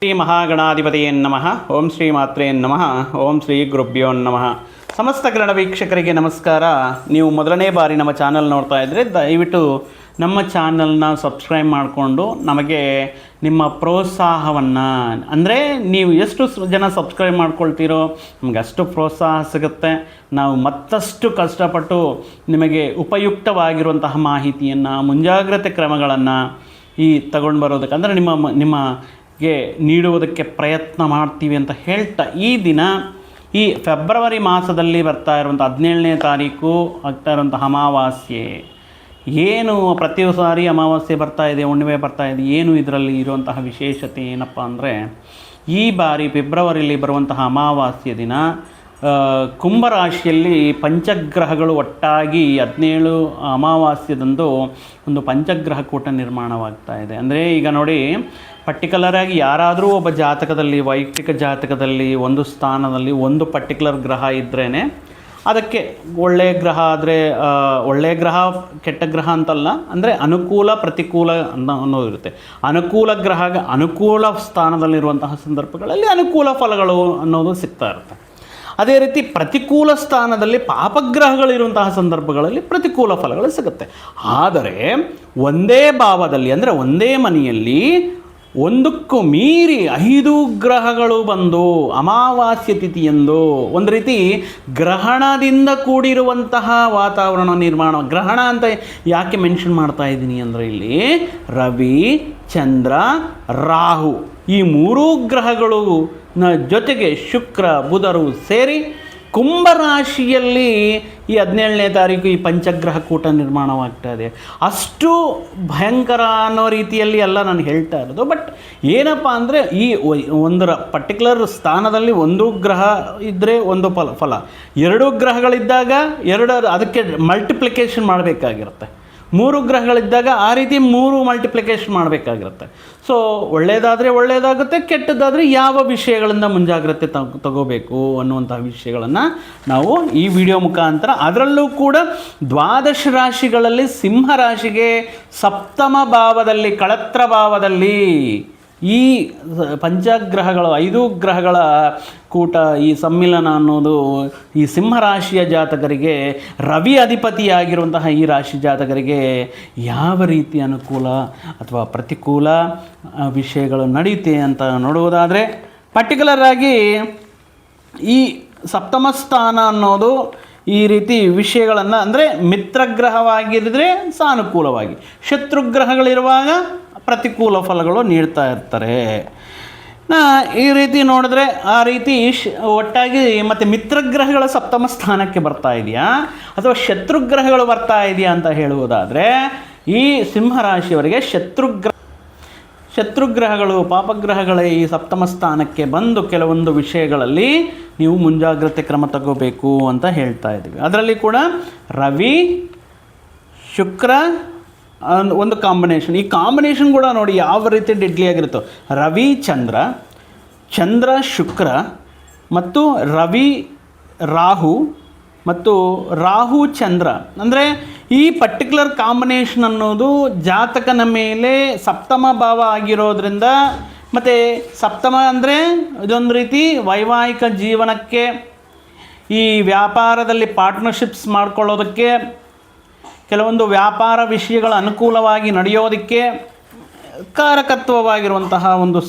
ಶ್ರೀ ಮಹಾಗಣಾಧಿಪತಿಯೇ ನಮಃ. ಓಂ ಶ್ರೀ ಮಾತ್ರೇ ನಮಃ. ಓಂ ಶ್ರೀ ಗುರುಭ್ಯೋ ನಮಃ. ಸಮಸ್ತ ಕನ್ನಡ ವೀಕ್ಷಕರಿಗೆ ನಮಸ್ಕಾರ. ನೀವು ಮೊದಲನೇ ಬಾರಿ ನಮ್ಮ ಚಾನಲ್ ನೋಡ್ತಾ ಇದ್ದರೆ ದಯವಿಟ್ಟು ನಮ್ಮ ಚಾನಲ್ನ ಸಬ್ಸ್ಕ್ರೈಬ್ ಮಾಡಿಕೊಂಡು ನಮಗೆ ನಿಮ್ಮ ಪ್ರೋತ್ಸಾಹವನ್ನು, ಅಂದರೆ ನೀವು ಎಷ್ಟು ಜನ ಸಬ್ಸ್ಕ್ರೈಬ್ ಮಾಡ್ಕೊಳ್ತೀರೋ ನಮಗೆ ಅಷ್ಟು ಪ್ರೋತ್ಸಾಹ ಸಿಗುತ್ತೆ. ನಾವು ಮತ್ತಷ್ಟು ಕಷ್ಟಪಟ್ಟು ನಿಮಗೆ ಉಪಯುಕ್ತವಾಗಿರುವಂತಹ ಮಾಹಿತಿಯನ್ನು, ಮುಂಜಾಗ್ರತೆ ಕ್ರಮಗಳನ್ನು ತಗೊಂಡು ಬರೋದಕ್ಕೆ, ಅಂದರೆ ನಿಮಗೆ ನೀಡುವುದಕ್ಕೆ ಪ್ರಯತ್ನ ಮಾಡ್ತೀವಿ ಅಂತ ಹೇಳ್ತಾ, ಈ ದಿನ ಈ ಫೆಬ್ರವರಿ ಮಾಸದಲ್ಲಿ ಬರ್ತಾ ಇರುವಂಥ 17ನೇ ತಾರೀಕು ಆಗ್ತಾ ಇರುವಂಥ ಅಮಾವಾಸ್ಯೆ, ಏನು ಪ್ರತಿ ಸಾರಿ ಅಮಾವಾಸ್ಯೆ ಬರ್ತಾ ಇದೆ, ಹುಣ್ಣಿಮೆ ಬರ್ತಾ ಇದೆ, ಏನು ಇದರಲ್ಲಿ ಇರುವಂತಹ ವಿಶೇಷತೆ ಏನಪ್ಪ ಅಂದರೆ, ಈ ಬಾರಿ ಫೆಬ್ರವರಿಯಲ್ಲಿ ಬರುವಂತಹ ಅಮಾವಾಸ್ಯೆ ದಿನ ಕುಂಭರಾಶಿಯಲ್ಲಿ ಪಂಚಗ್ರಹಗಳು ಒಟ್ಟಾಗಿ 17 ಅಮಾವಾಸ್ಯದಂದು ಒಂದು ಪಂಚಗ್ರಹ ಕೂಟ ನಿರ್ಮಾಣವಾಗ್ತಾ ಇದೆ. ಅಂದರೆ ಈಗ ನೋಡಿ, ಪರ್ಟಿಕ್ಯುಲರಾಗಿ ಯಾರಾದರೂ ಒಬ್ಬ ಜಾತಕದಲ್ಲಿ, ವೈಯಕ್ತಿಕ ಜಾತಕದಲ್ಲಿ ಒಂದು ಸ್ಥಾನದಲ್ಲಿ ಒಂದು ಪರ್ಟಿಕ್ಯುಲರ್ ಗ್ರಹ ಇದ್ರೇ ಅದಕ್ಕೆ ಒಳ್ಳೆಯ ಗ್ರಹ ಆದರೆ, ಒಳ್ಳೆಯ ಗ್ರಹ ಕೆಟ್ಟ ಗ್ರಹ ಅಂತಲ್ಲ, ಅಂದರೆ ಅನುಕೂಲ ಪ್ರತಿಕೂಲ ಅನ್ನೋದಿರುತ್ತೆ. ಅನುಕೂಲ ಗ್ರಹ ಅನುಕೂಲ ಸ್ಥಾನದಲ್ಲಿರುವಂತಹ ಸಂದರ್ಭಗಳಲ್ಲಿ ಅನುಕೂಲ ಫಲಗಳು ಅನ್ನೋದು ಸಿಗ್ತಾ ಇರುತ್ತೆ. ಅದೇ ರೀತಿ ಪ್ರತಿಕೂಲ ಸ್ಥಾನದಲ್ಲಿ ಪಾಪಗ್ರಹಗಳಿರುವಂತಹ ಸಂದರ್ಭಗಳಲ್ಲಿ ಪ್ರತಿಕೂಲ ಫಲಗಳು ಸಿಗುತ್ತೆ. ಆದರೆ ಒಂದೇ ಭಾವದಲ್ಲಿ, ಅಂದರೆ ಒಂದೇ ಮನೆಯಲ್ಲಿ ಒಂದಕ್ಕೂ ಮೀರಿ 5 ಗ್ರಹಗಳು ಬಂದು ಅಮಾವಾಸ್ಯ ತಿಥಿಯಂದು ಒಂದು ರೀತಿ ಗ್ರಹಣದಿಂದ ಕೂಡಿರುವಂತಹ ವಾತಾವರಣ ನಿರ್ಮಾಣ. ಗ್ರಹಣ ಅಂತ ಯಾಕೆ ಮೆನ್ಷನ್ ಮಾಡ್ತಾ ಇದ್ದೀನಿ ಅಂದರೆ, ಇಲ್ಲಿ ರವಿ, ಚಂದ್ರ, ರಾಹು ಈ 3 ಗ್ರಹಗಳು ಜೊತೆಗೆ ಶುಕ್ರ, ಬುಧರು ಸೇರಿ ಕುಂಭರಾಶಿಯಲ್ಲಿ ಈ 17ನೇ ತಾರೀಕು ಈ ಪಂಚಗ್ರಹ ಕೂಟ ನಿರ್ಮಾಣವಾಗ್ತಾ ಇದೆ. ಅಷ್ಟು ಭಯಂಕರ ಅನ್ನೋ ರೀತಿಯಲ್ಲಿ ಎಲ್ಲ ನಾನು ಹೇಳ್ತಾ ಇರೋದು. ಬಟ್ ಏನಪ್ಪ ಅಂದರೆ, ಈ ಒಂದರ ಪರ್ಟಿಕ್ಯುಲರ್ ಸ್ಥಾನದಲ್ಲಿ ಒಂದು ಗ್ರಹ ಇದ್ದರೆ ಒಂದು ಫಲ, 2 ಗ್ರಹಗಳಿದ್ದಾಗ ಅದಕ್ಕೆ ಮಲ್ಟಿಪ್ಲಿಕೇಶನ್ ಮಾಡಬೇಕಾಗಿರುತ್ತೆ. 3 ಗ್ರಹಗಳಿದ್ದಾಗ ಆ ರೀತಿ 3 ಮಲ್ಟಿಪ್ಲಿಕೇಶನ್ ಮಾಡಬೇಕಾಗಿರುತ್ತೆ. ಸೊ ಒಳ್ಳೆಯದಾದರೆ ಒಳ್ಳೆಯದಾಗುತ್ತೆ, ಕೆಟ್ಟದ್ದಾದರೆ ಯಾವ ವಿಷಯಗಳಿಂದ ಮುಂಜಾಗ್ರತೆ ತಗೋಬೇಕು ಅನ್ನುವಂಥ ವಿಷಯಗಳನ್ನು ನಾವು ಈ ವಿಡಿಯೋ ಮುಖಾಂತರ, ಅದರಲ್ಲೂ ಕೂಡ 12 ರಾಶಿಗಳಲ್ಲಿ ಸಿಂಹ ರಾಶಿಗೆ ಸಪ್ತಮ ಭಾವದಲ್ಲಿ, ಕಳತ್ರ ಭಾವದಲ್ಲಿ ಈ ಪಂಚಗ್ರಹಗಳು 5 ಗ್ರಹಗಳ ಕೂಟ, ಈ ಸಮ್ಮಿಲನ ಅನ್ನೋದು ಈ ಸಿಂಹರಾಶಿಯ ಜಾತಕರಿಗೆ, ರವಿ ಅಧಿಪತಿಯಾಗಿರುವಂತಹ ಈ ರಾಶಿ ಜಾತಕರಿಗೆ ಯಾವ ರೀತಿ ಅನುಕೂಲ ಅಥವಾ ಪ್ರತಿಕೂಲ ವಿಷಯಗಳು ನಡೆಯುತ್ತೆ ಅಂತ ನೋಡುವುದಾದರೆ, ಪರ್ಟಿಕ್ಯುಲರ್ ಆಗಿ ಈ ಸಪ್ತಮ ಸ್ಥಾನ ಅನ್ನೋದು ಈ ರೀತಿ ವಿಷಯಗಳನ್ನು, ಅಂದರೆ ಮಿತ್ರಗ್ರಹವಾಗಿದ್ದರೆ ಸಾನುಕೂಲವಾಗಿ, ಶತ್ರುಗ್ರಹಗಳಿರುವಾಗ ಪ್ರತಿಕೂಲ ಫಲಗಳು ನೀಡ್ತಾ ಇರ್ತಾರೆ. ಈ ರೀತಿ ನೋಡಿದ್ರೆ ಆ ರೀತಿ ಒಟ್ಟಾಗಿ ಮತ್ತು ಮಿತ್ರಗ್ರಹಗಳ ಸಪ್ತಮ ಸ್ಥಾನಕ್ಕೆ ಬರ್ತಾ ಇದೆಯಾ ಅಥವಾ ಶತ್ರುಗ್ರಹಗಳು ಬರ್ತಾ ಇದೆಯಾ ಅಂತ ಹೇಳುವುದಾದರೆ, ಈ ಸಿಂಹರಾಶಿಯವರಿಗೆ ಶತ್ರುಗ್ರಹಗಳು, ಪಾಪಗ್ರಹಗಳೇ ಈ ಸಪ್ತಮ ಸ್ಥಾನಕ್ಕೆ ಬಂದು ಕೆಲವೊಂದು ವಿಷಯಗಳಲ್ಲಿ ನೀವು ಮುಂಜಾಗ್ರತೆ ಕ್ರಮ ತಗೋಬೇಕು ಅಂತ ಹೇಳ್ತಾ ಇದ್ದೀವಿ. ಅದರಲ್ಲಿ ಕೂಡ ರವಿ, ಶುಕ್ರ ಒಂದು ಕಾಂಬಿನೇಷನ್. ಈ ಕಾಂಬಿನೇಷನ್ ಕೂಡ ನೋಡಿ ಯಾವ ರೀತಿ ಡೆಡ್ಲಿ ಆಗಿರುತ್ತೋ. ರವಿ ಚಂದ್ರ, ಚಂದ್ರ ಶುಕ್ರ ಮತ್ತು ರವಿ ರಾಹು ಮತ್ತು ರಾಹು ಚಂದ್ರ, ಅಂದರೆ ಈ ಪರ್ಟಿಕ್ಯುಲರ್ ಕಾಂಬಿನೇಷನ್ ಅನ್ನೋದು ಜಾತಕನ ಮೇಲೆ ಸಪ್ತಮ ಭಾವ ಆಗಿರೋದ್ರಿಂದ, ಮತ್ತು ಸಪ್ತಮ ಅಂದರೆ ಇದೊಂದು ರೀತಿ ವೈವಾಹಿಕ ಜೀವನಕ್ಕೆ, ಈ ವ್ಯಾಪಾರದಲ್ಲಿ ಪಾರ್ಟ್ನರ್ಶಿಪ್ಸ್ ಮಾಡ್ಕೊಳ್ಳೋದಕ್ಕೆ, ಕೆಲವೊಂದು ವ್ಯಾಪಾರ ವಿಷಯಗಳ ಅನುಕೂಲವಾಗಿ ನಡೆಯೋದಕ್ಕೆ ಕಾರಕತ್ವವಾಗಿರುವಂತಹ ಒಂದು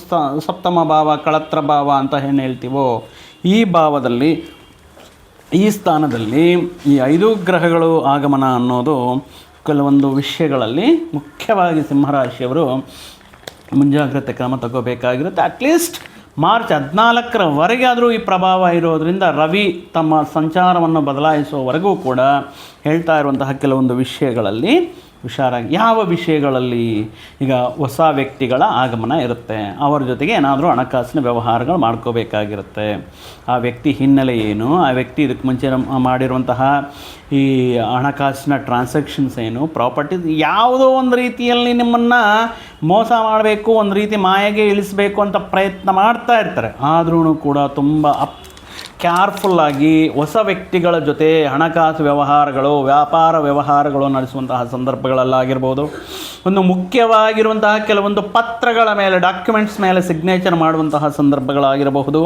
ಸಪ್ತಮ ಭಾವ, ಕಳತ್ರ ಭಾವ ಅಂತ ಏನು ಹೇಳ್ತೀವೋ, ಈ ಭಾವದಲ್ಲಿ, ಈ ಸ್ಥಾನದಲ್ಲಿ ಈ 5 ಗ್ರಹಗಳು ಆಗಮನ ಅನ್ನೋದು ಕೆಲವೊಂದು ವಿಷಯಗಳಲ್ಲಿ ಮುಖ್ಯವಾಗಿ ಸಿಂಹರಾಶಿಯವರು ಮುಂಜಾಗ್ರತೆ ಕ್ರಮ ತಗೋಬೇಕಾಗಿರುತ್ತೆ. ಅಟ್ಲೀಸ್ಟ್ ಮಾರ್ಚ್ 14ರವರೆಗೆ ಆದರೂ ಈ ಪ್ರಭಾವ ಇರೋದರಿಂದ, ರವಿ ತಮ್ಮ ಸಂಚಾರವನ್ನು ಬದಲಾಯಿಸುವವರೆಗೂ ಕೂಡ ಹೇಳ್ತಾ ಇರುವಂತಹ ಕೆಲವೊಂದು ವಿಷಯಗಳಲ್ಲಿ ಹುಷಾರಾಗಿ, ಯಾವ ವಿಷಯಗಳಲ್ಲಿ, ಈಗ ಹೊಸ ವ್ಯಕ್ತಿಗಳ ಆಗಮನ ಇರುತ್ತೆ, ಅವರ ಜೊತೆಗೆ ಏನಾದರೂ ಹಣಕಾಸಿನ ವ್ಯವಹಾರಗಳು ಮಾಡ್ಕೋಬೇಕಾಗಿರುತ್ತೆ. ಆ ವ್ಯಕ್ತಿ ಹಿನ್ನೆಲೆ ಏನು, ಆ ವ್ಯಕ್ತಿ ಇದಕ್ಕೆ ಮುಂಚೆ ಮಾಡಿರುವಂತಹ ಈ ಹಣಕಾಸಿನ ಟ್ರಾನ್ಸಾಕ್ಷನ್ಸ್ ಏನು, ಪ್ರಾಪರ್ಟೀಸ್, ಯಾವುದೋ ಒಂದು ರೀತಿಯಲ್ಲಿ ನಿಮ್ಮನ್ನು ಮೋಸ ಮಾಡಬೇಕು, ಒಂದು ರೀತಿ ಮಾಯೆಗೆ ಇಳಿಸಬೇಕು ಅಂತ ಪ್ರಯತ್ನ ಮಾಡ್ತಾ ಇರ್ತಾರೆ. ಆದ್ರೂ ಕೂಡ ತುಂಬ ಕೇರ್ಫುಲ್ಲಾಗಿ ಹೊಸ ವ್ಯಕ್ತಿಗಳ ಜೊತೆ ಹಣಕಾಸು ವ್ಯವಹಾರಗಳು, ವ್ಯಾಪಾರ ವ್ಯವಹಾರಗಳು ನಡೆಸುವಂತಹ ಸಂದರ್ಭಗಳಲ್ಲಾಗಿರ್ಬೋದು, ಒಂದು ಮುಖ್ಯವಾಗಿರುವಂತಹ ಕೆಲವೊಂದು ಪತ್ರಗಳ ಮೇಲೆ, ಡಾಕ್ಯುಮೆಂಟ್ಸ್ ಮೇಲೆ ಸಿಗ್ನೇಚರ್ ಮಾಡುವಂತಹ ಸಂದರ್ಭಗಳಾಗಿರಬಹುದು.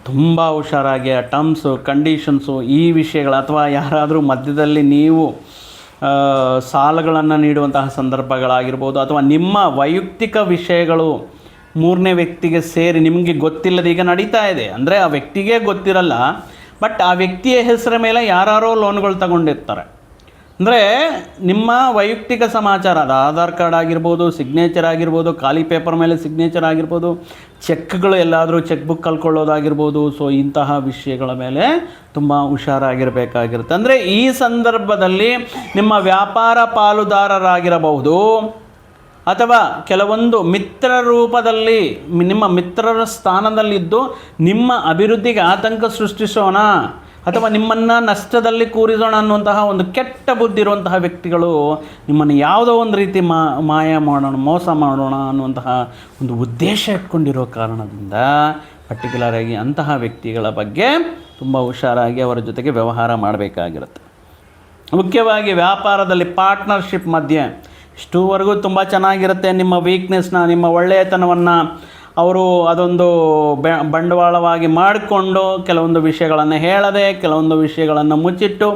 ತುಂಬ ಹುಷಾರಾಗಿ ಟರ್ಮ್ಸು, ಕಂಡೀಷನ್ಸು, ಈ ವಿಷಯಗಳು, ಅಥವಾ ಯಾರಾದರೂ ಮಧ್ಯದಲ್ಲಿ ನೀವು ಸಾಲಗಳನ್ನು ನೀಡುವಂತಹ ಸಂದರ್ಭಗಳಾಗಿರ್ಬೋದು, ಅಥವಾ ನಿಮ್ಮ ವೈಯಕ್ತಿಕ ವಿಷಯಗಳು ಮೂರನೇ ವ್ಯಕ್ತಿಗೆ ಸೇರಿ ನಿಮಗೆ ಗೊತ್ತಿಲ್ಲದೆ ಈಗ ನಡೀತಾ ಇದೆ. ಅಂದರೆ ಆ ವ್ಯಕ್ತಿಗೆ ಗೊತ್ತಿರಲ್ಲ, ಬಟ್ ಆ ವ್ಯಕ್ತಿಯ ಹೆಸರ ಮೇಲೆ ಯಾರೋ ಲೋನ್ಗಳು ತಗೊಂಡಿರ್ತಾರೆ. ಅಂದರೆ ನಿಮ್ಮ ವೈಯಕ್ತಿಕ ಸಮಾಚಾರ, ಅದು ಆಧಾರ್ ಕಾರ್ಡ್ ಆಗಿರ್ಬೋದು, ಸಿಗ್ನೇಚರ್ ಆಗಿರ್ಬೋದು, ಖಾಲಿ ಪೇಪರ್ ಮೇಲೆ ಸಿಗ್ನೇಚರ್ ಆಗಿರ್ಬೋದು, ಚೆಕ್ಗಳು ಎಲ್ಲಾದರೂ ಚೆಕ್ ಬುಕ್ ಕಳ್ಕೊಳ್ಳೋದಾಗಿರ್ಬೋದು. ಸೊ ಇಂತಹ ವಿಷಯಗಳ ಮೇಲೆ ತುಂಬ ಹುಷಾರಾಗಿರಬೇಕಾಗಿರುತ್ತೆ. ಅಂದರೆ ಈ ಸಂದರ್ಭದಲ್ಲಿ ನಿಮ್ಮ ವ್ಯಾಪಾರ ಪಾಲುದಾರರಾಗಿರಬಹುದು, ಅಥವಾ ಕೆಲವೊಂದು ಮಿತ್ರ ರೂಪದಲ್ಲಿ ನಿಮ್ಮ ಮಿತ್ರರ ಸ್ಥಾನದಲ್ಲಿದ್ದು ನಿಮ್ಮ ಅಭಿವೃದ್ಧಿಗೆ ಆತಂಕ ಸೃಷ್ಟಿಸೋಣ ಅಥವಾ ನಿಮ್ಮನ್ನು ನಷ್ಟದಲ್ಲಿ ಕೂರಿಸೋಣ ಅನ್ನುವಂತಹ ಒಂದು ಕೆಟ್ಟ ಬುದ್ಧಿ ಇರುವಂತಹ ವ್ಯಕ್ತಿಗಳು ನಿಮ್ಮನ್ನು ಯಾವುದೋ ಒಂದು ರೀತಿ ಮಾಯ ಮಾಡೋಣ, ಮೋಸ ಮಾಡೋಣ ಅನ್ನುವಂತಹ ಒಂದು ಉದ್ದೇಶ ಇಟ್ಕೊಂಡಿರೋ ಕಾರಣದಿಂದ ಪರ್ಟಿಕ್ಯುಲರಾಗಿ ಅಂತಹ ವ್ಯಕ್ತಿಗಳ ಬಗ್ಗೆ ತುಂಬ ಹುಷಾರಾಗಿ ಅವರ ಜೊತೆಗೆ ವ್ಯವಹಾರ ಮಾಡಬೇಕಾಗಿರುತ್ತೆ. ಮುಖ್ಯವಾಗಿ ವ್ಯಾಪಾರದಲ್ಲಿ ಪಾರ್ಟ್ನರ್ಶಿಪ್ ಮಧ್ಯೆ ಇಷ್ಟುವರೆಗೂ ತುಂಬ ಚೆನ್ನಾಗಿರುತ್ತೆ. ನಿಮ್ಮ ವೀಕ್ನೆಸ್ನ, ನಿಮ್ಮ ಒಳ್ಳೆಯತನವನ್ನು ಅವರು ಅದೊಂದು ಬಂಡವಾಳವಾಗಿ ಮಾಡಿಕೊಂಡು ಕೆಲವೊಂದು ವಿಷಯಗಳನ್ನು ಹೇಳದೆ, ಕೆಲವೊಂದು ವಿಷಯಗಳನ್ನು ಮುಚ್ಚಿಟ್ಟು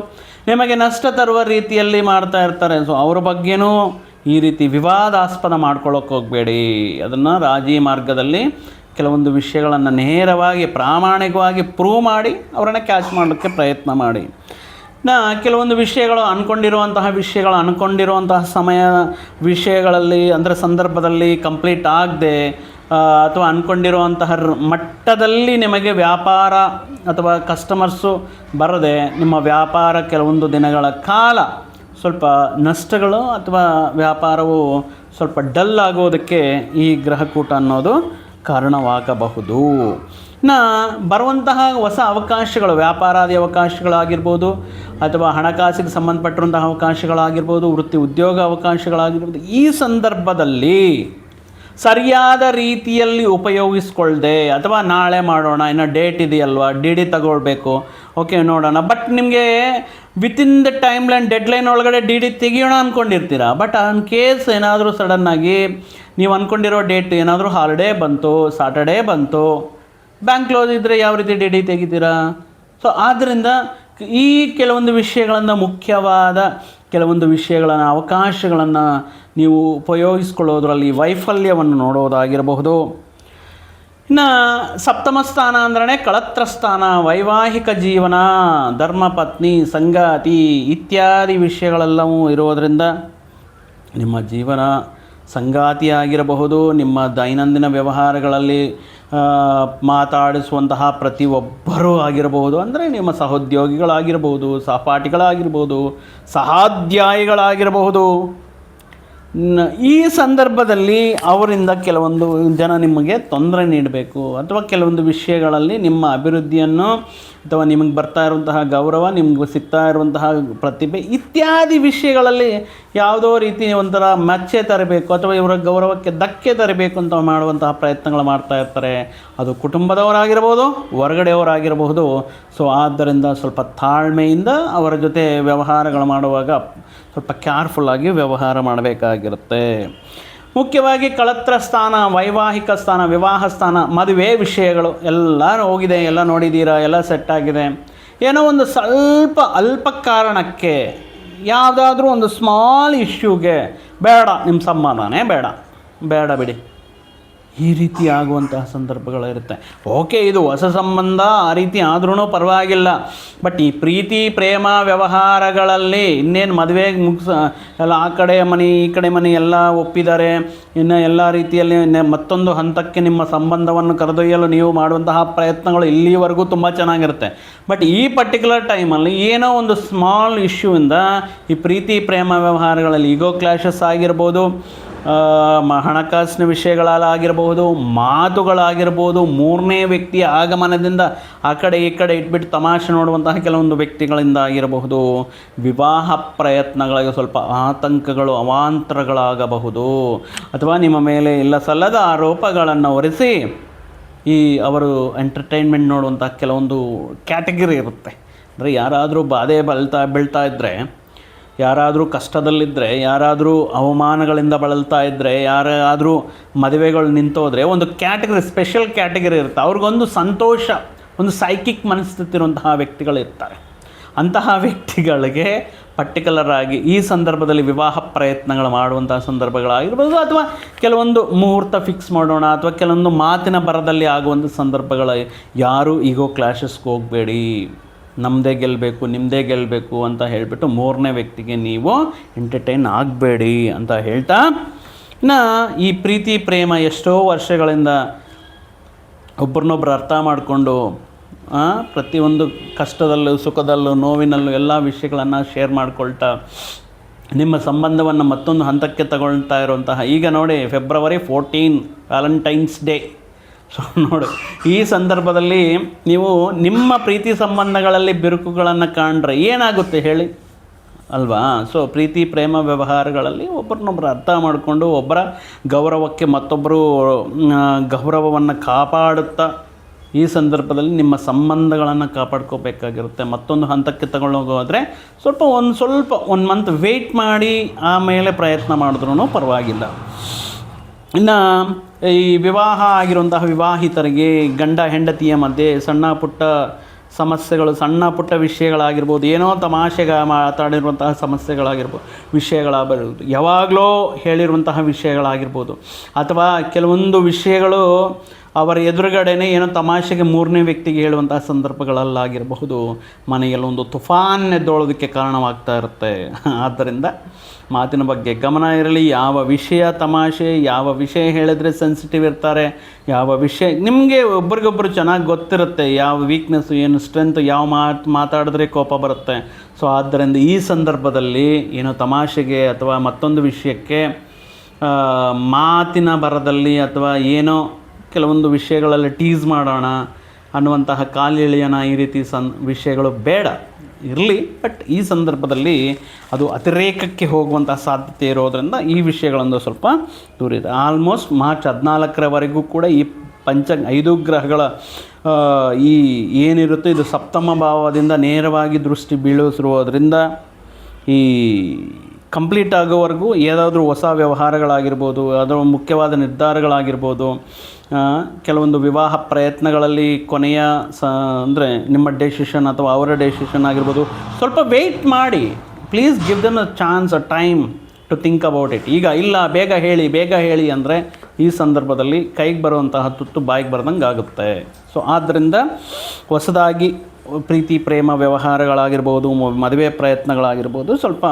ನಿಮಗೆ ನಷ್ಟ ತರುವ ರೀತಿಯಲ್ಲಿ ಮಾಡ್ತಾ ಇರ್ತಾರೆ. ಸೊ ಅವ್ರ ಬಗ್ಗೆನೂ ಈ ರೀತಿ ವಿವಾದಾಸ್ಪದ ಮಾಡ್ಕೊಳ್ಳೋಕೆ ಹೋಗಬೇಡಿ. ಅದನ್ನು ರಾಜಿ ಮಾರ್ಗದಲ್ಲಿ ಕೆಲವೊಂದು ವಿಷಯಗಳನ್ನು ನೇರವಾಗಿ ಪ್ರಾಮಾಣಿಕವಾಗಿ ಪ್ರೂವ್ ಮಾಡಿ ಅವರನ್ನು ಕ್ಯಾಚ್ ಮಾಡೋಕ್ಕೆ ಪ್ರಯತ್ನ ಮಾಡಿ. ಕೆಲವೊಂದು ವಿಷಯಗಳು ಅಂದ್ಕೊಂಡಿರುವಂತಹ ಸಮಯ ವಿಷಯಗಳಲ್ಲಿ, ಅಂದರೆ ಸಂದರ್ಭದಲ್ಲಿ ಕಂಪ್ಲೀಟ್ ಆಗದೆ ಅಥವಾ ಅಂದ್ಕೊಂಡಿರುವಂತಹ ಮಟ್ಟದಲ್ಲಿ ನಿಮಗೆ ವ್ಯಾಪಾರ ಅಥವಾ ಕಸ್ಟಮರ್ಸು ಬರದೆ ನಿಮ್ಮ ವ್ಯಾಪಾರ ಕೆಲವೊಂದು ದಿನಗಳ ಕಾಲ ಸ್ವಲ್ಪ ನಷ್ಟಗಳು ಅಥವಾ ವ್ಯಾಪಾರವು ಸ್ವಲ್ಪ ಡಲ್ ಆಗೋದಕ್ಕೆ ಈ ಗ್ರಹಕೂಟ ಅನ್ನೋದು ಕಾರಣವಾಗಬಹುದು. ಬರುವಂತಹ ಹೊಸ ಅವಕಾಶಗಳು, ವ್ಯಾಪಾರಾದಿ ಅವಕಾಶಗಳಾಗಿರ್ಬೋದು, ಅಥವಾ ಹಣಕಾಸಿಗೆ ಸಂಬಂಧಪಟ್ಟಿರುವಂತಹ ಅವಕಾಶಗಳಾಗಿರ್ಬೋದು, ವೃತ್ತಿ ಉದ್ಯೋಗ ಅವಕಾಶಗಳಾಗಿರ್ಬೋದು, ಈ ಸಂದರ್ಭದಲ್ಲಿ ಸರಿಯಾದ ರೀತಿಯಲ್ಲಿ ಉಪಯೋಗಿಸ್ಕೊಳ್ದೆ, ಅಥವಾ ನಾಳೆ ಮಾಡೋಣ, ಇನ್ನು ಡೇಟ್ ಇದೆಯಲ್ವಾ, ಡಿ ತಗೊಳ್ಬೇಕು, ಓಕೆ ನೋಡೋಣ, ಬಟ್ ನಿಮಗೆ within the time line, deadline ಒಳಗಡೆ ಡಿ ತೆಗಿಯೋಣ ಅಂದ್ಕೊಂಡಿರ್ತೀರ. ಬಟ್ ಆನ್ ಕೇಸ್ ಏನಾದರೂ ಸಡನ್ನಾಗಿ ನೀವು ಅಂದ್ಕೊಂಡಿರೋ ಡೇಟ್ ಏನಾದರೂ ಹಾಲಿಡೇ ಬಂತು, ಸಾಟರ್ಡೇ ಬಂತು, ಬ್ಯಾಂಕ್ ಕ್ಲೋಸ್ ಇದ್ದರೆ ಯಾವ ರೀತಿ ಡಿ ತೆಗಿತೀರಾ? ಸೊ ಆದ್ದರಿಂದ ಈ ಕೆಲವೊಂದು ವಿಷಯಗಳನ್ನು, ಮುಖ್ಯವಾದ ಕೆಲವೊಂದು ವಿಷಯಗಳನ್ನು, ಅವಕಾಶಗಳನ್ನು ನೀವು ಉಪಯೋಗಿಸ್ಕೊಳ್ಳೋದ್ರಲ್ಲಿ ವೈಫಲ್ಯವನ್ನು ನೋಡೋದಾಗಿರಬಹುದು. ಇನ್ನು ಸಪ್ತಮ ಸ್ಥಾನ ಅಂದ್ರೆ ಕಳತ್ರ ಸ್ಥಾನ, ವೈವಾಹಿಕ ಜೀವನ, ಧರ್ಮಪತ್ನಿ, ಸಂಗಾತಿ ಇತ್ಯಾದಿ ವಿಷಯಗಳೆಲ್ಲವೂ ಇರೋದರಿಂದ ನಿಮ್ಮ ಜೀವನ ಸಂಗಾತಿ ಆಗಿರಬಹುದು, ನಿಮ್ಮ ದೈನಂದಿನ ವ್ಯವಹಾರಗಳಲ್ಲಿ ಮಾತಾಡಿಸುವಂತಹ ಪ್ರತಿಯೊಬ್ಬರೂ ಆಗಿರಬಹುದು, ಅಂದರೆ ನಿಮ್ಮ ಸಹೋದ್ಯೋಗಿಗಳಾಗಿರ್ಬೋದು, ಸಹಪಾಠಿಗಳಾಗಿರ್ಬೋದು, ಸಹಾಧ್ಯಾಯಿಗಳಾಗಿರಬಹುದು. ಈ ಸಂದರ್ಭದಲ್ಲಿ ಅವರಿಂದ ಕೆಲವೊಂದು ಜನ ನಿಮಗೆ ತೊಂದರೆ ನೀಡಬೇಕು, ಅಥವಾ ಕೆಲವೊಂದು ವಿಷಯಗಳಲ್ಲಿ ನಿಮ್ಮ ಅಭಿವೃದ್ಧಿಯನ್ನು ಅಥವಾ ನಿಮಗೆ ಬರ್ತಾ ಇರುವಂತಹ ಗೌರವ, ನಿಮಗೂ ಸಿಗ್ತಾ ಇರುವಂತಹ ಪ್ರತಿಭೆ ಇತ್ಯಾದಿ ವಿಷಯಗಳಲ್ಲಿ ಯಾವುದೋ ರೀತಿ ಒಂಥರ ಮಚ್ಚೆ ತರಬೇಕು ಅಥವಾ ಇವರ ಗೌರವಕ್ಕೆ ಧಕ್ಕೆ ತರಬೇಕು ಅಂತ ಮಾಡುವಂತಹ ಪ್ರಯತ್ನಗಳು ಮಾಡ್ತಾ ಇರ್ತಾರೆ. ಅದು ಕುಟುಂಬದವರಾಗಿರ್ಬೋದು, ಹೊರಗಡೆಯವರಾಗಿರಬಹುದು. ಸೊ ಆದ್ದರಿಂದ ಸ್ವಲ್ಪ ತಾಳ್ಮೆಯಿಂದ ಅವರ ಜೊತೆ ವ್ಯವಹಾರಗಳು ಮಾಡುವಾಗ ಸ್ವಲ್ಪ ಕೇರ್ಫುಲ್ಲಾಗಿ ವ್ಯವಹಾರ ಮಾಡಬೇಕಾಗಿರುತ್ತೆ. ಮುಖ್ಯವಾಗಿ ಕಳತ್ರ ಸ್ಥಾನ, ವೈವಾಹಿಕ ಸ್ಥಾನ, ವಿವಾಹ ಸ್ಥಾನ, ಮದುವೆ ವಿಷಯಗಳು ಎಲ್ಲ ಹೋಗಿದೆ, ಎಲ್ಲ ನೋಡಿದ್ದೀರಾ, ಎಲ್ಲ ಸೆಟ್ ಆಗಿದೆ. ಏನೋ ಒಂದು ಸ್ವಲ್ಪ ಅಲ್ಪ ಕಾರಣಕ್ಕೆ, ಯಾವುದಾದ್ರೂ ಒಂದು ಸ್ಮಾಲ್ ಇಶ್ಯೂಗೆ ಬೇಡ, ನಿಮ್ಮ ಸಮಾಧಾನೇ ಬೇಡ ಬಿಡಿ, ಈ ರೀತಿ ಆಗುವಂತಹ ಸಂದರ್ಭಗಳಿರುತ್ತೆ. ಓಕೆ, ಇದು ಹೊಸ ಸಂಬಂಧ, ಆ ರೀತಿ ಆದ್ರೂ ಪರವಾಗಿಲ್ಲ. ಬಟ್ ಈ ಪ್ರೀತಿ ಪ್ರೇಮ ವ್ಯವಹಾರಗಳಲ್ಲಿ ಇನ್ನೇನು ಮದುವೆಗೆ ಎಲ್ಲ ಆ ಕಡೆ ಮನೆ ಈ ಕಡೆ ಮನೆ ಎಲ್ಲ ಒಪ್ಪಿದ್ದಾರೆ, ಇನ್ನು ಎಲ್ಲ ರೀತಿಯಲ್ಲಿ ಮತ್ತೊಂದು ಹಂತಕ್ಕೆ ನಿಮ್ಮ ಸಂಬಂಧವನ್ನು ಕರೆದೊಯ್ಯಲು ನೀವು ಮಾಡುವಂತಹ ಪ್ರಯತ್ನಗಳು ಇಲ್ಲಿವರೆಗೂ ತುಂಬ ಚೆನ್ನಾಗಿರುತ್ತೆ. ಬಟ್ ಈ ಪರ್ಟಿಕ್ಯುಲರ್ ಟೈಮಲ್ಲಿ ಏನೋ ಒಂದು ಸ್ಮಾಲ್ ಇಶ್ಯೂಯಿಂದ ಈ ಪ್ರೀತಿ ಪ್ರೇಮ ವ್ಯವಹಾರಗಳಲ್ಲಿ ಈಗೋ ಕ್ಲಾಶಸ್ ಆಗಿರ್ಬೋದು, ಹಣಕಾಸಿನ ವಿಷಯಗಳಾಗಿರಬಹುದು, ಮಾತುಗಳಾಗಿರ್ಬೋದು, ಮೂರನೇ ವ್ಯಕ್ತಿಯ ಆಗಮನದಿಂದ ಆ ಕಡೆ ಈ ಕಡೆ ಇಟ್ಬಿಟ್ಟು ತಮಾಷೆ ನೋಡುವಂತಹ ಕೆಲವೊಂದು ವ್ಯಕ್ತಿಗಳಿಂದ ಆಗಿರಬಹುದು, ವಿವಾಹ ಪ್ರಯತ್ನಗಳಿಗೆ ಸ್ವಲ್ಪ ಆತಂಕಗಳು, ಅವಾಂತರಗಳಾಗಬಹುದು. ಅಥವಾ ನಿಮ್ಮ ಮೇಲೆ ಇಲ್ಲ ಸಲ್ಲದ ಆರೋಪಗಳನ್ನು ಹೊರಿಸಿ ಈ ಅವರು ಎಂಟರ್ಟೈನ್ಮೆಂಟ್ ನೋಡುವಂಥ ಕೆಲವೊಂದು ಕ್ಯಾಟಗರಿ ಇರುತ್ತೆ. ಅಂದರೆ ಯಾರಾದರೂ ಬಾಧೆ ಬೀಳ್ತಾ ಇದ್ದರೆ, ಯಾರಾದರೂ ಕಷ್ಟದಲ್ಲಿದ್ದರೆ, ಯಾರಾದರೂ ಅವಮಾನಗಳಿಂದ ಬಳಲ್ತಾ ಇದ್ದರೆ, ಯಾರಾದರೂ ಮದುವೆಗಳು ನಿಂತೋದ್ರೆ ಒಂದು ಕ್ಯಾಟಗರಿ, ಸ್ಪೆಷಲ್ ಕ್ಯಾಟಗರಿ ಇರುತ್ತೆ. ಅವ್ರಿಗೊಂದು ಸಂತೋಷ, ಒಂದು ಸೈಕಿಕ್ ಮನಸ್ಥಿತಿ ಇರುವಂತಹ ವ್ಯಕ್ತಿಗಳಿರ್ತಾರೆ. ಅಂತಹ ವ್ಯಕ್ತಿಗಳಿಗೆ ಪರ್ಟಿಕ್ಯುಲರ್ ಆಗಿ ಈ ಸಂದರ್ಭದಲ್ಲಿ ವಿವಾಹ ಪ್ರಯತ್ನಗಳು ಮಾಡುವಂತಹ ಸಂದರ್ಭಗಳಾಗಿರ್ಬೋದು, ಅಥವಾ ಕೆಲವೊಂದು ಮುಹೂರ್ತ ಫಿಕ್ಸ್ ಮಾಡೋಣ, ಅಥವಾ ಕೆಲವೊಂದು ಮಾತಿನ ಬರದಲ್ಲಿ ಆಗುವಂಥ ಸಂದರ್ಭಗಳು, ಯಾರೂ ಈಗೋ ಕ್ಲಾಶಸ್ಗೆ ಹೋಗಬೇಡಿ, ನಮ್ಮದೇ ಗೆಲ್ಲಬೇಕು, ನಿಮ್ಮದೇ ಗೆಲ್ಲಬೇಕು ಅಂತ ಹೇಳಿಬಿಟ್ಟು ಮೂರನೇ ವ್ಯಕ್ತಿಗೆ ನೀವು ಎಂಟರ್ಟೈನ್ ಆಗಬೇಡಿ ಅಂತ ಹೇಳ್ತಾ, ಇನ್ನು ಈ ಪ್ರೀತಿ ಪ್ರೇಮ ಎಷ್ಟೋ ವರ್ಷಗಳಿಂದ ಒಬ್ಬರನ್ನೊಬ್ಬರು ಅರ್ಥ ಮಾಡಿಕೊಂಡು ಪ್ರತಿಯೊಂದು ಕಷ್ಟದಲ್ಲೂ ಸುಖದಲ್ಲೂ ನೋವಿನಲ್ಲೂ ಎಲ್ಲ ವಿಷಯಗಳನ್ನು ಶೇರ್ ಮಾಡ್ಕೊಳ್ತಾ ನಿಮ್ಮ ಸಂಬಂಧವನ್ನು ಮತ್ತೊಂದು ಹಂತಕ್ಕೆ ತಗೊಳ್ತಾ ಇರುವಂತಹ, ಈಗ ನೋಡಿ ಫೆಬ್ರವರಿ 14 ವ್ಯಾಲೆಂಟೈನ್ಸ್ ಡೇ. ಸೊ ನೋಡಿ, ಈ ಸಂದರ್ಭದಲ್ಲಿ ನೀವು ನಿಮ್ಮ ಪ್ರೀತಿ ಸಂಬಂಧಗಳಲ್ಲಿ ಬಿರುಕುಗಳನ್ನು ಕಾಣ್ರೆ ಏನಾಗುತ್ತೆ ಹೇಳಿ ಅಲ್ವಾ? ಸೊ ಪ್ರೀತಿ ಪ್ರೇಮ ವ್ಯವಹಾರಗಳಲ್ಲಿ ಒಬ್ಬರನ್ನೊಬ್ಬರು ಅರ್ಥ ಮಾಡಿಕೊಂಡು ಒಬ್ಬರ ಗೌರವಕ್ಕೆ ಮತ್ತೊಬ್ಬರು ಗೌರವವನ್ನು ಕಾಪಾಡುತ್ತಾ ಈ ಸಂದರ್ಭದಲ್ಲಿ ನಿಮ್ಮ ಸಂಬಂಧಗಳನ್ನು ಕಾಪಾಡ್ಕೋಬೇಕಾಗಿರುತ್ತೆ. ಮತ್ತೊಂದು ಹಂತಕ್ಕೆ ತಗೊಂಡೋಗೋದ್ರೆ ಒಂದು ಮಂತ್ ವೆಯ್ಟ್ ಮಾಡಿ ಆಮೇಲೆ ಪ್ರಯತ್ನ ಮಾಡಿದ್ರೂ ಪರವಾಗಿಲ್ಲ. ಇನ್ನು ಈ ವಿವಾಹ ಆಗಿರುವಂತಹ ವಿವಾಹಿತರಿಗೆ ಗಂಡ ಹೆಂಡತಿಯ ಮಧ್ಯೆ ಸಣ್ಣ ಪುಟ್ಟ ಸಮಸ್ಯೆಗಳು, ಸಣ್ಣ ಪುಟ್ಟ ವಿಷಯಗಳಾಗಿರ್ಬೋದು, ಏನೋ ತಮಾಷೆಗೆ ಮಾತಾಡಿರುವಂತಹ ವಿಷಯಗಳಾಗಿರ್ಬೋದು, ಯಾವಾಗಲೂ ಹೇಳಿರುವಂತಹ ವಿಷಯಗಳಾಗಿರ್ಬೋದು, ಅಥವಾ ಕೆಲವೊಂದು ವಿಷಯಗಳು ಅವರ ಎದುರುಗಡೆನೇ ಏನೋ ತಮಾಷೆಗೆ ಮೂರನೇ ವ್ಯಕ್ತಿಗೆ ಹೇಳುವಂತಹ ಸಂದರ್ಭಗಳಲ್ಲಾಗಿರಬಹುದು, ಮನೆಯಲ್ಲಿ ಒಂದು ತುಫಾನ್ ಎದ್ದೊಳೋದಕ್ಕೆ ಕಾರಣವಾಗ್ತಾ ಇರುತ್ತೆ. ಆದ್ದರಿಂದ ಮಾತಿನ ಬಗ್ಗೆ ಗಮನ ಇರಲಿ. ಯಾವ ವಿಷಯ ತಮಾಷೆ, ಯಾವ ವಿಷಯ ಹೇಳಿದ್ರೆ ಸೆನ್ಸಿಟಿವ್ ಇರ್ತಾರೆ, ಯಾವ ವಿಷಯ ನಿಮಗೆ ಒಬ್ರಿಗೊಬ್ಬರು ಚೆನ್ನಾಗಿ ಗೊತ್ತಿರುತ್ತೆ, ಯಾವ ವೀಕ್ನೆಸ್ಸು ಏನು ಸ್ಟ್ರೆಂತ್, ಯಾವ ಮಾತಾಡಿದ್ರೆ ಕೋಪ ಬರುತ್ತೆ. ಸೊ ಆದ್ದರಿಂದ ಈ ಸಂದರ್ಭದಲ್ಲಿ ಏನೋ ತಮಾಷೆಗೆ ಅಥವಾ ಮತ್ತೊಂದು ವಿಷಯಕ್ಕೆ ಮಾತಿನ ಬರದಲ್ಲಿ ಅಥವಾ ಏನೋ ಕೆಲವೊಂದು ವಿಷಯಗಳಲ್ಲಿ ಟೀಸ್ ಮಾಡೋಣ ಅನ್ನುವಂತಹ ಕಾಲೆಳೆಯೋಣ, ಈ ರೀತಿ ವಿಷಯಗಳು ಬೇಡ, ಇರಲಿ. ಬಟ್ ಈ ಸಂದರ್ಭದಲ್ಲಿ ಅದು ಅತಿರೇಕಕ್ಕೆ ಹೋಗುವಂತಹ ಸಾಧ್ಯತೆ ಇರೋದರಿಂದ ಈ ವಿಷಯಗಳನ್ನು ಸ್ವಲ್ಪ ದೂರ ಇದೆ. ಆಲ್ಮೋಸ್ಟ್ ಮಾರ್ಚ್ 14ರವರೆಗೂ ಕೂಡ ಈ 5 ಗ್ರಹಗಳ ಈ ಏನಿರುತ್ತೆ ಇದು ಸಪ್ತಮ ಭಾವದಿಂದ ನೇರವಾಗಿ ದೃಷ್ಟಿ ಬೀಳಿಸಿರುವುದರಿಂದ ಈ ಕಂಪ್ಲೀಟ್ ಆಗೋವರೆಗೂ ಯಾವುದಾದ್ರೂ ಹೊಸ ವ್ಯವಹಾರಗಳಾಗಿರ್ಬೋದು, ಅದರ ಮುಖ್ಯವಾದ ನಿರ್ಧಾರಗಳಾಗಿರ್ಬೋದು, ಕೆಲವೊಂದು ವಿವಾಹ ಪ್ರಯತ್ನಗಳಲ್ಲಿ ಕೊನೆಯ ಅಂದರೆ ನಿಮ್ಮ ಡೆಸಿಷನ್ ಅಥವಾ ಅವರ ಡೆಸಿಷನ್ ಆಗಿರ್ಬೋದು, ಸ್ವಲ್ಪ ವೆಯ್ಟ್ ಮಾಡಿ. Please give them a chance, a time to think about it. ಈಗ ಇಲ್ಲ ಬೇಗ ಹೇಳಿ ಅಂದರೆ ಈ ಸಂದರ್ಭದಲ್ಲಿ ಕೈಗೆ ಬರುವಂತಹ ತುತ್ತು ಬಾಯಿಗೆ ಬರ್ದಂಗೆ ಆಗುತ್ತೆ. ಸೊ ಆದ್ದರಿಂದ ಹೊಸದಾಗಿ ಪ್ರೀತಿ ಪ್ರೇಮ ವ್ಯವಹಾರಗಳಾಗಿರ್ಬೋದು, ಮದುವೆ ಪ್ರಯತ್ನಗಳಾಗಿರ್ಬೋದು, ಸ್ವಲ್ಪ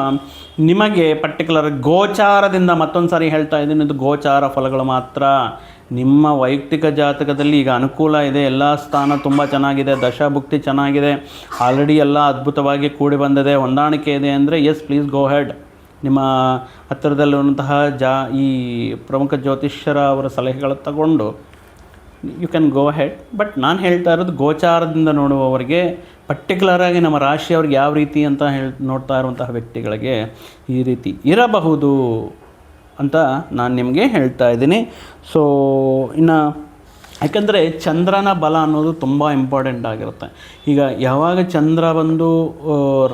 ನಿಮಗೆ ಪರ್ಟಿಕ್ಯುಲರ್ ಗೋಚಾರದಿಂದ, ಮತ್ತೊಂದು ಸಾರಿ ಹೇಳ್ತಾ ಇದ್ದೀನಿ, ಇದು ಗೋಚಾರ ಫಲಗಳು ಮಾತ್ರ. ನಿಮ್ಮ ವೈಯಕ್ತಿಕ ಜಾತಕದಲ್ಲಿ ಈಗ ಅನುಕೂಲ ಇದೆ, ಎಲ್ಲ ಸ್ಥಾನ ತುಂಬ ಚೆನ್ನಾಗಿದೆ, ದಶಾಭುಕ್ತಿ ಚೆನ್ನಾಗಿದೆ, ಆಲ್ರೆಡಿ ಎಲ್ಲ ಅದ್ಭುತವಾಗಿ ಕೂಡಿ ಬಂದಿದೆ, ಹೊಂದಾಣಿಕೆ ಇದೆ ಅಂದರೆ ಎಸ್, ಪ್ಲೀಸ್ ಗೋ ಹೆಡ್. ನಿಮ್ಮ ಹತ್ತಿರದಲ್ಲಿರುವಂತಹ ಈ ಪ್ರಮುಖ ಜ್ಯೋತಿಷ್ಯರ ಅವರ ಸಲಹೆಗಳು ತಗೊಂಡು you can go head. But ನಾನು ಹೇಳ್ತಾ ಇರೋದು ಗೋಚಾರದಿಂದ ನೋಡುವವರಿಗೆ, ಪರ್ಟಿಕ್ಯುಲರಾಗಿ ನಮ್ಮ ರಾಶಿಯವ್ರಿಗೆ ಯಾವ ರೀತಿ ಅಂತ ನೋಡ್ತಾ ಇರುವಂತಹ ವ್ಯಕ್ತಿಗಳಿಗೆ ಈ ರೀತಿ ಇರಬಹುದು ಅಂತ ನಾನು ನಿಮಗೆ ಹೇಳ್ತಾ ಇದ್ದೀನಿ. ಸೊ ಇನ್ನು ಯಾಕಂದರೆ ಚಂದ್ರನ ಬಲ ಅನ್ನೋದು ತುಂಬ ಇಂಪಾರ್ಟೆಂಟ್ ಆಗಿರುತ್ತೆ. ಈಗ ಯಾವಾಗ ಚಂದ್ರ ಬಂದು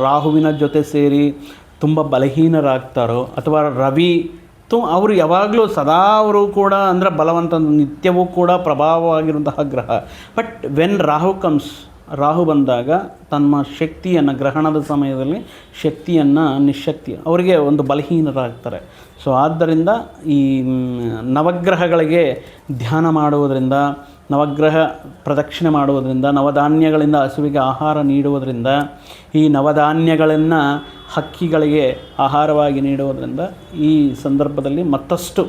ರಾಹುವಿನ ಜೊತೆ ಸೇರಿ ತುಂಬ ಬಲಹೀನರಾಗ್ತಾರೋ, ಅಥವಾ ರವಿ ಅವರು ಯಾವಾಗಲೂ ಸದಾ ಅವರು ಕೂಡ ಅಂದರೆ ಬಲವಂತ, ನಿತ್ಯವೂ ಕೂಡ ಪ್ರಭಾವವಾಗಿರುವಂತಹ ಗ್ರಹ. ಬಟ್ ವೆನ್ ರಾಹು ಬಂದಾಗ ತಮ್ಮ ಶಕ್ತಿಯನ್ನು, ಗ್ರಹಣದ ಸಮಯದಲ್ಲಿ ಶಕ್ತಿಯನ್ನು ನಿಶಕ್ತಿ, ಅವರಿಗೆ ಒಂದು ಬಲಹೀನರಾಗ್ತಾರೆ. ಸೊ ಆದ್ದರಿಂದ ಈ ನವಗ್ರಹಗಳಿಗೆ ಧ್ಯಾನ ಮಾಡುವುದರಿಂದ, ನವಗ್ರಹ ಪ್ರದಕ್ಷಿಣೆ ಮಾಡುವುದರಿಂದ, ನವಧಾನ್ಯಗಳಿಂದ ಹಸುವಿಗೆ ಆಹಾರ ನೀಡುವುದರಿಂದ, ಈ ನವಧಾನ್ಯಗಳನ್ನು ಹಕ್ಕಿಗಳಿಗೆ ಆಹಾರವಾಗಿ ನೀಡುವುದರಿಂದ ಈ ಸಂದರ್ಭದಲ್ಲಿ ಮತ್ತಷ್ಟು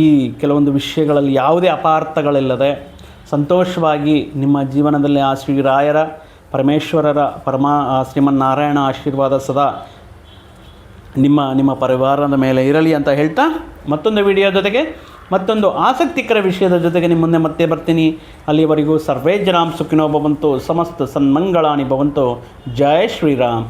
ಈ ಕೆಲವೊಂದು ವಿಷಯಗಳಲ್ಲಿ ಯಾವುದೇ ಅಪಾರ್ಥಗಳಿಲ್ಲದೆ ಸಂತೋಷವಾಗಿ ನಿಮ್ಮ ಜೀವನದಲ್ಲಿ ಆ ಶ್ರೀರಾಯರ, ಪರಮೇಶ್ವರರ, ಶ್ರೀಮನ್ನಾರಾಯಣ ಆಶೀರ್ವಾದ ಸದಾ ನಿಮ್ಮ ಪರಿವಾರದ ಮೇಲೆ ಇರಲಿ ಅಂತ ಹೇಳ್ತಾ, ಮತ್ತೊಂದು ವಿಡಿಯೋ ಜೊತೆಗೆ ಮತ್ತೊಂದು ಆಸಕ್ತಿಕರ ವಿಷಯದ ಜೊತೆಗೆ ನಿಮ್ಮ ಮುಂದೆ ಮತ್ತೆ ಬರ್ತೀನಿ. ಅಲ್ಲಿವರೆಗೂ ಸರ್ವೇ ಜನಾಂ ಸುಖಿನೋ ಭವಂತು, ಸಮಸ್ತ ಸನ್ಮಂಗಳಾನಿ ಭವಂತು. ಜೈ ಶ್ರೀರಾಮ್.